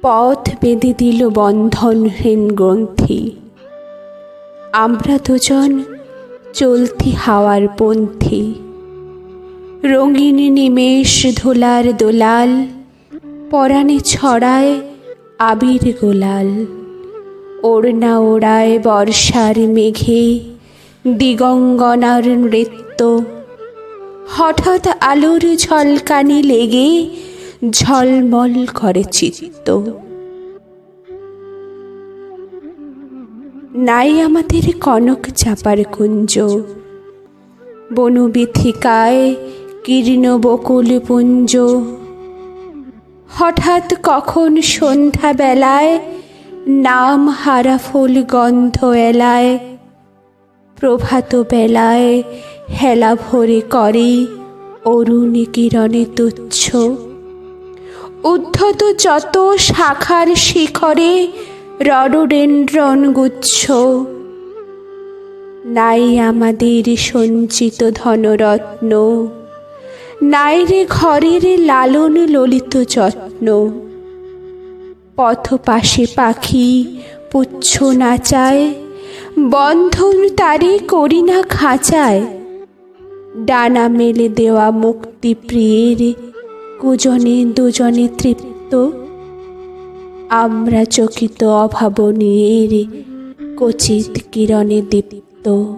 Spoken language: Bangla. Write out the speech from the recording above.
পথ বেঁধে দিল বন্ধনহীন গ্রন্থি। আমরা দুজন চলতি হাওয়ার পন্থী। রঙিন নিমেষ ধুলার দোলাল, পরাণে ছড়ায় আবির গোলাল। ওড়না ওড়ায় বর্ষার মেঘে দিগঙ্গনার নৃত্য। হঠাৎ আলোর ঝলকানি লেগে ঝলমল করে চিত্ত। নাই আমাদের কনক চাপার কুঞ্জ, বনবিথিকায় কীর্ণ বকুল পুঞ্জ। হঠাৎ কখন সন্ধ্যা বেলায় নাম হারা ফুল গন্ধ এলায়। প্রভাত বেলায় হেলা ভরে করে অরুণ কিরণে তুচ্ছ। উদ্ধত যত শাখার শিখরে রডোডেনড্রন গুচ্ছ। নাই আমাদের সঞ্চিত ধনরত্ন, নাই রে ঘরের লালন ললিত যত্ন। পথ পাশে পাখি পুচ্ছ নাচায়, বন্ধন তারে করি না খাঁচায়। ডানা মেলে দেওয়া মুক্তি প্রিয়ের কুজনে দুজনে তৃপ্ত। আমরা চকিত অভাবনীয়ের কচিত কিরণে দীপ্ত।